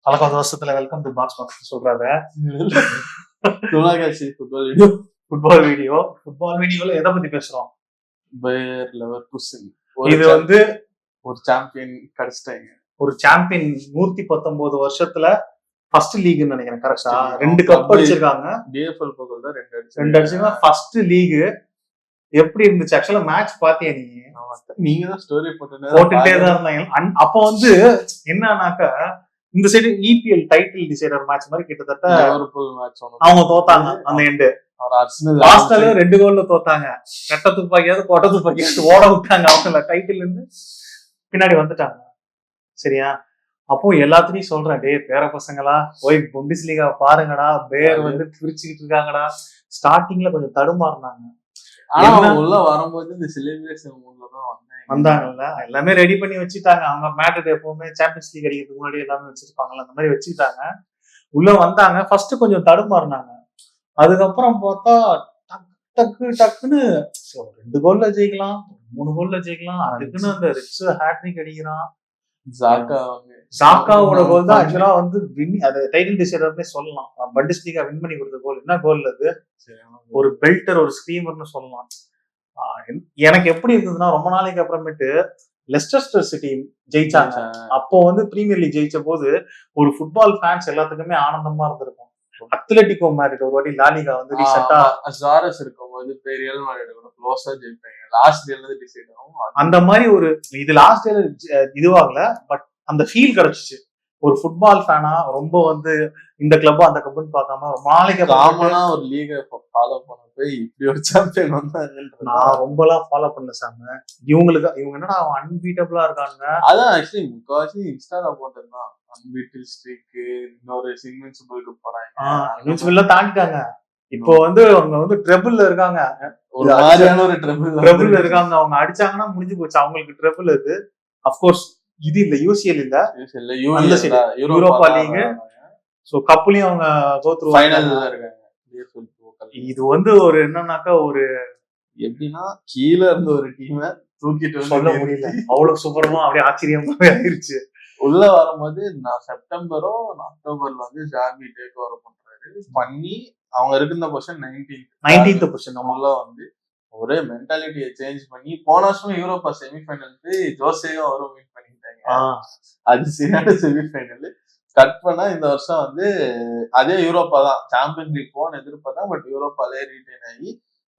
பல வருஷத்துல welcome to box box சொல்றாரு. ஃபுட்பால் வீடியோல எதை பத்தி பேசுறோம்? பையர் லெவர்குசன் இது வந்து ஒரு சாம்பியன் கிடைச்சிட்டாங்க. ஒரு சாம்பியன் 119 வருஷத்துல ஃபர்ஸ்ட் லீக்னு நினைக்கிறேன். கரெக்டா 2 கப் அடிச்சிருக்காங்க. டிஎஃப்எல் போகல தான் 2 அடிச்சிருக்காங்க. ஃபர்ஸ்ட் லீக் எப்படி இருந்துச்சு? ஆக்சுவலா மேட்ச் பாத்தியா நீ? நீங்க தான் ஸ்டோரி போட்டுட்டே தான் இருந்தாங்க. அப்ப வந்து என்னன்னாக்கா இந்த side EPL title decider match மாதிரி கிட்டத்தட்ட அவங்க தோத்தாங்க. அந்த எண்டு ஆர்சனல் 2 கோல்ல தோத்தாங்க. ரெட்ட துப்பாக்கியாவது கொட்ட துப்பாக்கியாவது ஓட விட்டாங்க. அவங்கள டைட்டில் இருந்து பின்னாடி வந்துட்டாங்க. சரியா? அப்போ எல்லாத்துலயும் சொல்றேன், டே பேர பசங்களா போய் புண்டஸ்லீகா பாருங்கடா, பேர் வந்து பிரிச்சுக்கிட்டு இருக்காங்கடா. ஸ்டார்டிங்ல கொஞ்சம் தடுமாறினாங்க. உள்ள வரும்போது இந்த செலிப்ரேஷன் வந்தாங்கல்ல, எல்லாமே ரெடி பண்ணி வச்சுட்டாங்க. அவங்க மேட்ரு எப்பவுமே சாம்பியன்ஸ் லீக் அடிக்கிறதுக்கு முன்னாடி எல்லாமே வச்சிருப்பாங்கல்ல, அந்த மாதிரி வச்சுக்கிட்டாங்க. உள்ள வந்தாங்க. ஃபர்ஸ்ட் கொஞ்சம் தடுமாறினாங்க. அதுக்கப்புறம் பார்த்தா டக்குன்னு 2 கோல்ல ஜெயிக்கலாம், 3 கோல்ல ஜெயிக்கலாம். அதுக்குன்னு அந்த ரிச் ஹேட்ரிக் அடிக்கிறான். ஜாக்காவோட கோல் தான் ஆக்சுவலா வந்து அது டைட்டில் டிசைடர்னே சொல்லலாம். பண்டஸ்லீகா வின் பண்ணி கொடுத்த கோல். என்ன கோல் அது? ஒரு பெல்டர், ஒரு ஸ்க்ரீமர்னு சொல்லலாம். எனக்கு எப்படி இருந்ததுன்னா, ரொம்ப நாளைக்கு அப்புறமேட்டு லெஸ்டர் சிட்டி ஜெயிச்சாங்க. அப்போ வந்து பிரீமியர் லீக் ஜெயிச்ச போது ஒரு ஃபுட்பால் ஃபேன்ஸ் எல்லாத்துக்குமே ஆனந்தமா இருந்திருக்கும். அத்லெட்டிகோ மேட்ரிட் ஒரு வாட்டி லாலிகா வந்து ரீசெண்டா ஜாரஸ் இருக்கும்போது ரியல் மேட்ரிட் கூட க்ளோஸா ஜெயிப்பாங்க. லாஸ்ட் டேல டிசைட் ஆகும். அந்த மாதிரி ஒரு இது லாஸ்ட் டேல இதுவாகல, பட் அந்த ஃபீல் கிடைச்சிச்சு. ஒரு ஃபுட்பால் ஃபேனா ரொம்ப வந்து இந்த கிளப் அந்த கிளப்னு பார்க்காம ரொம்ப நாளைக்கு காமனா ஒரு லீக ஃபாலோ பண்ண போய் இப்படி ஒரு சாம்பியன் வந்தாங்க. நான் ரொம்பலாம் ஃபாலோ பண்ணல சாம. இவங்க என்னடா அன்பீட்டபிளா இருக்காங்க. அதான் ஆக்சுவலி முக்காவாசி இன்ஸ்டால போட்டதுதான். அன்பீட்டபிள் ஸ்ட்ரீக், இன்னொரு இன்வின்சிபிளுக்கு போறாங்க. இன்வின்சிபிள் தாண்டிட்டாங்க. இப்போ வந்து அவங்க வந்து ட்ரிபிள்ல இருக்காங்க. ஒரு மாதிரியான ஒரு ட்ரிபிள்ல இருக்காங்க. அவங்க அடிச்சாங்கன்னா முடிஞ்சு போச்சு. அவங்களுக்கு ட்ரிபிள் இது. அஃப்கோர்ஸ் இது இல்ல, யூசிஎல் இல்ல, யூரோப்பா லீக். சோ கப்லயும் அவங்க தோத்துருவாங்க. ஃபைனல்ல இருக்காங்க. இது வந்து ஒரு என்னன்னாக்கா ஒரு எப்படின்னா கீழ இருந்து ஒரு டீமை தூக்கிட்டு சொல்ல முடியல. அவ்வளவு சூப்பரமா அப்படியே ஆச்சரியமாவே ஆயிருச்சு. உள்ள வரும்போது நான் செப்டம்பரோ அக்டோபர்ல வந்து ஜாபி டேக் ஓவர் பண்றாரு. பண்ணி அவங்க இருக்கிற பொசிஷன் 19th பொசிஷன். நம்மள வந்து ஒரே மென்டாலிட்டியை சேஞ்ச் பண்ணி போன வருஷம் யூரோப்பா செமிஃபைனலுக்கு ஜோசேயும் அவரும் மீட் பண்ணிட்டாங்க. அது சரியான செமிஃபைனல். கட் பண்ணா இந்த வருஷம் வந்து அதே யூரோப்பா தான் சாம்பியன்ஸ் லீக் போன எதிர்பார்த்தா, பட் யூரோப்பாலே ரீட்டைன் ஆகி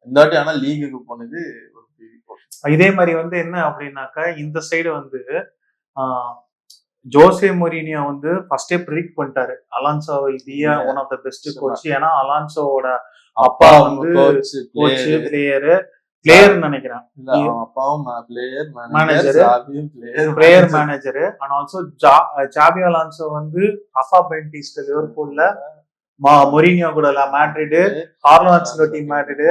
இந்த வாட்டி ஆனா லீகுக்கு போனது ஒரு இதே மாதிரி வந்து என்ன அப்படின்னாக்கா, இந்த சைடு வந்து ஜோசே மொரினியோ வந்து ஃபர்ஸ்டே ப்ரிடிக்ட் பண்ணிட்டாரு Alonso will be one of the best coach. ஏன்னா அலான்சோவோட அப்பா வந்து கோச், பிளேயர் நினைக்கிறேன். அப்பாவும் player manager. And also Xabi Alonso வந்து ரஃபா பென்டிஸ்ட் லிவர்பூல்ல, மொரினியோ கூட மேட்ரிட், கார்லோ ஆன்செலோட்டி மேட்ரிட்,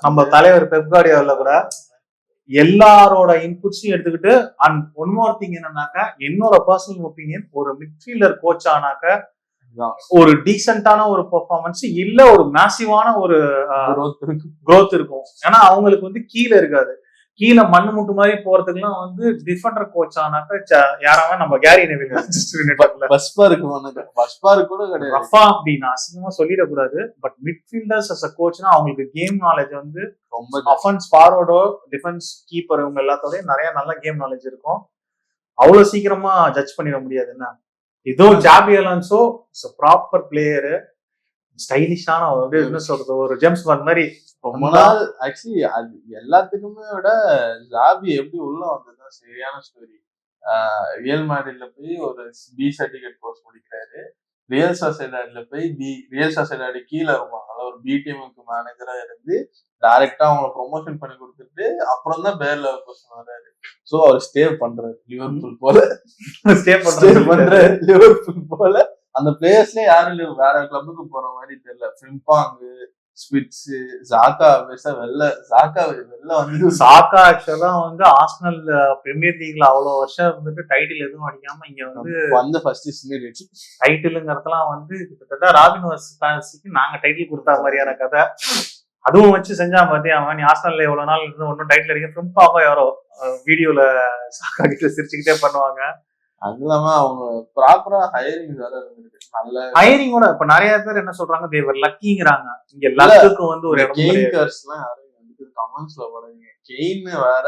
நம்ம தலைவர் பெப் கார்டியோல கூட எல்லாரோட இன்புட்ஸையும் எடுத்துக்கிட்டு. அண்ட் ஒன் மோர் திங் என்னன்னாக்கா, என்னோட பர்சனல் ஒப்பீனியன், ஒரு மிட்ஃபீல்டர் கோச் ஆனாக்க ஒரு டீசென்டான ஒரு பெர்ஃபார்மன்ஸ் இல்ல, ஒரு மேசிவான ஒரு growth இருக்கும். ஏன்னா அவங்களுக்கு வந்து கீழே இருக்காது. கீழே மண்ணு முட்டு மாதிரி போறதுக்குலாம் வந்து டிஃபெண்டர் கோச் ஆனாக்க யாராவது நம்ம கேரி நெவில் ரஃபா அப்படின்னு அசிங்கமா சொல்லிடக்கூடாது. பட் மிட்ஃபீல்டர்ஸ் அஸ் அ கோச்னா அவங்களுக்கு கேம் நாலேஜ் வந்து ரொம்ப அஃபென்ஸ் ஃபார்வர்டோ டிஃபென்ஸ் கீப்பர் இவங்க எல்லாத்தோடய நிறைய நல்ல கேம் நாலேஜ் இருக்கும். அவ்வளவு சீக்கிரமா ஜட்ஜ் பண்ணிட முடியாது. என்ன இதோ ஜாபி அலான்சோ ப்ராப்பர் பிளேயரு, ஸ்டைலிஷான என்ன சொல்றது, ஒரு ஜேம்ஸ் பாண்ட் மாதிரி. ரொம்ப நாள் ஆக்சுவலி அது எல்லாத்துக்குமே விட ஜாபி எப்படி உள்ள வந்ததுதான் சரியான ஸ்டோரி. ரியல் மேட்ரிட்ல போய் ஒரு பி சர்டிபிகேட் கோர்ஸ் முடிக்கிறாரு. ரியல் சொசைட்டில போய் ரியல் சொசைட்டி கீழே இருப்பாங்கல்ல, ஒரு பி டீமுக்கு மேனேஜரா இருந்து டைரக்டா அவங்களை ப்ரொமோஷன் பண்ணி கொடுத்துட்டு அப்புறம் தான் பேர் லெவல் கொஸ்டின் வர்றாரு. சோ அவர் ஸ்டே பண்றாரு லிவர்பூல் போல. லிவர்பூல் போல அந்த பிளேயர்ஸ்ல யாரும் வேற கிளப்புக்கு போற மாதிரி தெரியல. ஃபிரிம்பாங்கு, ஸ்பிட்ஸ், ஜாக்கா வந்து சாக்கா ஆக்சுவலா வந்து ஆர்சனல் பிரீமியர் லீக்ல அவ்வளவு வருஷம் இருந்துட்டு டைட்டில் எதுவும் அடிக்காம இங்க வந்து ஃபர்ஸ்ட் டைட்டிலுங்கிறதுலாம் வந்து கிட்டத்தட்ட ராபின் ஃபேன்ஸிக்கு நாங்க டைட்டில் கொடுத்தா மாதிரியான கதை. அதுவும் வச்சு செஞ்சா பாத்தியா, அவன் ஆர்சனல்ல எவ்வளவு நாள் இருந்து ஒன்னும் டைட்டில் அடிக்க ஃபிரிம்பாங்கோ யாரோ வீடியோல சாக்கா கிட்ட சிரிச்சுக்கிட்டே பண்ணுவாங்க. அது இல்லாம அவங்க ப்ராப்பரா ஹையரிங் வேற இருந்திருக்கு. நல்ல ஹையரிங்கோட இப்ப நிறைய பேர் என்ன சொல்றாங்க, தேவர் லக்கிங்கிறாங்க. இங்க லக்குக்கு வந்து ஒரு இடம் கிடையாது. கெயின்கர்ஸ் எல்லாம் யாரும் வந்து கமெண்ட்ஸ்ல போடுறீங்க. கெயின் வேற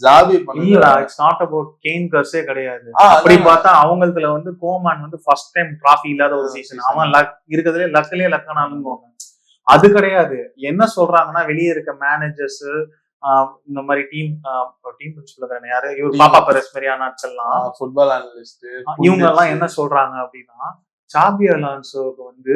ஜாவி இல்லடா, இட்ஸ் நாட் அபவுட் கெயின் கர்ஸே கிடையாது. அப்படி பார்த்தா அவங்களதுல வந்து கோமான் வந்து ஃபர்ஸ்ட் டைம் டிராஃபி இல்லாத ஒரு சீசன். அவன் இருக்கிறதுலே லக்கிலே லக்கனாலும் அது கிடையாது. என்ன சொல்றாங்கன்னா, வெளியே இருக்க மேனேஜர்ஸ் இந்த மாதிரி டீம் பிரின்சிபல் யாரு, இவர் பாப்பா பெரஸ் மாதிரியான ஆட்கள்லாம், ஃபுட்பால் அனலிஸ்ட், இவங்க எல்லாம் என்ன சொல்றாங்க அப்படின்னா, சாபி அலோன்சோக்கு வந்து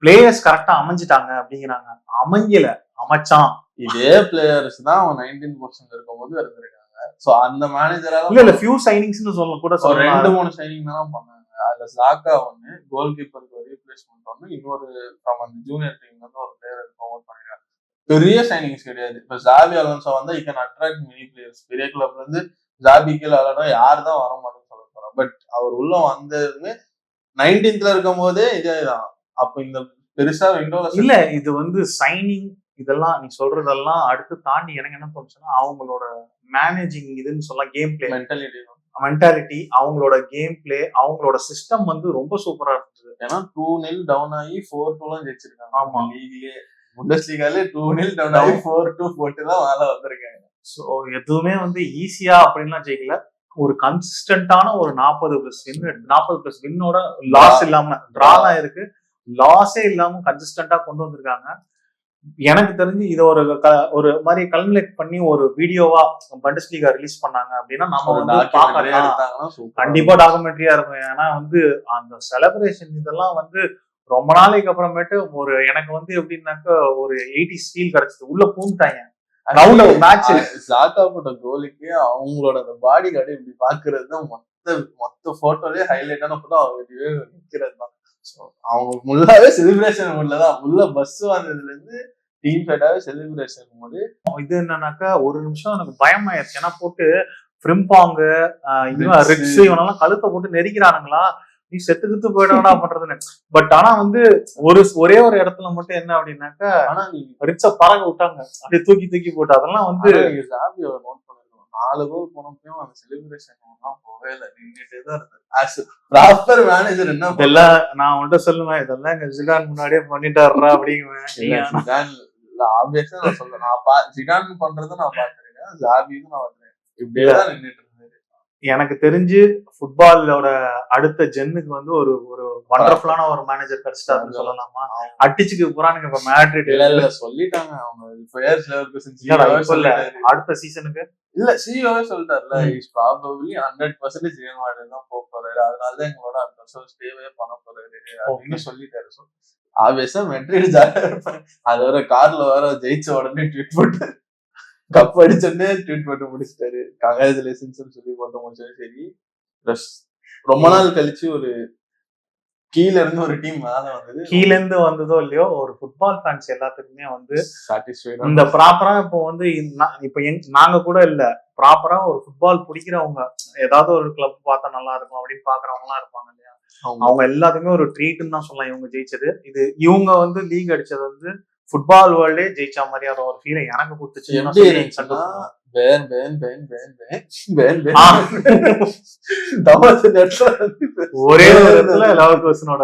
பிளேயர்ஸ் கரெக்டா அமைஞ்சிட்டாங்க அப்படிங்கிறாங்க. அமைஞ்சல, அமைச்சான். இதே பிளேயர்ஸ் தான் அவன் 19% இருக்கும்போது இருந்திருக்காங்க. சோ அந்த மேனேஜரால இல்ல ஃபியூ சைனிங்ஸ்னு சொல்ல கூட ஒரு 2-3 சைனிங் தான் பண்ணாங்க. அதுல சாக்கா ஒண்ணு, கோல் கீப்பருக்கு ரீப்ளேஸ்மெண்ட் ஒண்ணு, இன்னொரு ஃப்ரம் அந்த ஜூனியர் டீம்ல இருந்து ஒரு பிளேயர் ப்ரொமோட் பண்ணிருக்காங்க. பெரிய சைனிங்ஸ் கிடையாது. இப்ப ஜாபி அலோன்சோ வந்தா you can attract many players. பெரிய கிளப்ல இருந்து ஜாபி கீழ விளையாட யாரு தான் வர மாட்டேன்னு சொல்ல போறோம். பட் அவர் உள்ள வந்ததுமே 19th இருக்கும் போதே இதேதான். அப்ப இந்த பெருசா விண்டோல இல்ல, இது வந்து சைனிங் இதெல்லாம் நீ சொல்றதெல்லாம் அடுத்து தாண்டி எனக்கு என்ன தோணுச்சுன்னா, அவங்களோட மேனேஜிங் இதுன்னு சொல்லலாம், கேம் பிளே மென்டாலிட்டி, அவங்களோட கேம் பிளே, அவங்களோட சிஸ்டம் வந்து ரொம்ப சூப்பரா இருந்தது. ஏன்னா 2-0 டவுன் ஆகி 4-2 ஜெயிச்சிருக்காங்க. ஆமா, லீக்லயே புண்டஸ்லீகாலே 2-0 டவுன் ஆகி 4-2 போட்டு தான் மேல வந்திருக்காங்க. சோ எதுவுமே வந்து ஈஸியா அப்படின்லாம் ஜெயிக்கல. ஒரு கன்சிஸ்டன்டான ஒரு 40+ வின்னோட லாஸ் இல்லாம, டிராலாம் இருக்கு, லாஸே இல்லாம கன்சிஸ்டன்டா கொண்டு வந்திருக்காங்க. எனக்கு தெரிஞ்சு இதை ஒரு மாதிரி கல்குலேட் பண்ணி ஒரு வீடியோவா பண்டஸ்லீகா ரிலீஸ் பண்ணாங்க அப்படின்னா நம்ம வந்து பார்க்கலாம். கண்டிப்பா டாக்குமெண்ட்ரியா இருக்கும். ஏன்னா வந்து அந்த செலிப்ரேஷன் இதெல்லாம் வந்து ரொம்ப நாளைக்கு அப்புறமேட்டு ஒரு எனக்கு வந்து எப்படின்னாக்க ஒரு 80s ஃபீல் கிடைச்சது. உள்ள பூந்துட்டாங்க. ஜாக்கா போட்ட கோலுக்கு அவங்களோட அந்த பாடி கார்டு இப்படி பாக்குறது தான் மொத்த போட்டோலயே ஹைலைட்டான போட்டோ அவங்க நிக்கிறது தான். அவங்க முல்லாவே செலிப்ரேஷன் மூட்லதான். உள்ள பஸ் வந்ததுல இருந்து டீம் ஃபைட்டாவே செலிப்ரேஷன் மூடு. இது என்னன்னாக்கா ஒரு நிமிஷம் எனக்கு பயமாயிருச்சு. ஏன்னா போட்டு ஃப்ரிம்பாங்க ரிக்ஸ் இவனெல்லாம் கழுத்தை போட்டு நெரிக்கிறானுங்களா, நீ செத்துக்கிட்டு போயிடா பண்றதுன்னு. பட் ஆனா வந்து ஒரே ஒரு இடத்துல மட்டும் என்ன அப்படின்னாக்கா, ஆனா நீ ரிக்ஸ பறக்க விட்டாங்க, அப்படியே தூக்கி போட்டு. அதெல்லாம் வந்து நோட் பண்ணிருக்கோம். 4 கோல் போனப்பையும் அந்த செலிப்ரேஷன் போவே இல்லை, நின்றுட்டே தான் இருந்தது. ப்ராப்பர் மேனேஜர் என்ன இதெல்லாம் நான் உன்கிட்ட சொல்லுவேன், இதெல்லாம் எங்க ஜிடான் முன்னாடியே பண்ணிட்டாருடா அப்படிங்குவேன். ஆப்வியஸா நான் சொல்றேன், நான் ஜிடான் பண்றதை நான் பாத்துருக்கேன், ஜாபியும் நான் வந்துருக்கேன். இப்படியேதான் நின்றுட்டு இருந்தது. எனக்கு தெரிஞ்சு ஃபுட்பாலோட அடுத்த ஜென்னுக்கு வந்து ஒரு வண்டர்ஃபுல்லான ஒரு மேனேஜர் கிடைச்சிட்டாருன்னு சொல்லலாமா? அடிச்சுக்கு போறானுங்க இப்ப மேட்ரிட். இல்ல சொல்லிட்டாங்க அவங்க அடுத்த சீசனுக்கு. இல்ல சிஓவே சொல்லிட்டாருல, இஸ் ப்ராபபிலி 100% ரியல் மேட்ரிட் தான் போக போறாரு, அதனாலதான் எங்களோட அடுத்த வருஷம் ஸ்டேவே பண்ண போறாரு அப்படின்னு சொல்லிட்டாரு. ஆப்வியஸா மெட்ரிட் ஜாலியா இருப்பாங்க. அது வர கார்ல வர ஜெயிச்ச உடனே ட்வீட் போட்டாரு, கப் அடிச்சோடனே ட்வீட் போட்டு முடிச்சிட்டாரு, கங்க்ராச்சுலேஷன்ஸ் சொல்லி போட்டு முடிச்சாரு. சரி, ரொம்ப நாள் கழிச்சு ஒரு கீழ இருந்து ஒரு டீம் மேல வந்தது. கீழ இருந்து வந்ததோ இல்லையோ, ஒரு ஃபுட்பால் ஃபேன்ஸ் எல்லாத்துக்குமே வந்து சாட்டிஸ்ஃபைட். இந்த ப்ராப்பரா இப்போ வந்து இப்ப நாங்க கூட இல்ல, ப்ராப்பரா ஒரு ஃபுட்பால் பிடிக்கிறவங்க ஏதாவது ஒரு கிளப் பார்த்தா நல்லா இருக்கும் அப்படின்னு பாக்குறவங்க எல்லாம் இருப்பாங்க இல்லையா, அவங்க எல்லாத்துக்குமே ஒரு ட்ரீட்னு தான் சொல்லலாம். இவங்க ஜெயிச்சது, இது இவங்க வந்து லீக் அடிச்சது வந்து ஃபுட்பால் வேர்ல்டே ஜெயிச்ச மாதிரியான ஒரு ஃபீலை எனக்கு கொடுத்துச்சு. ஒரே ஒரு இடத்துல லெவர்குசனோட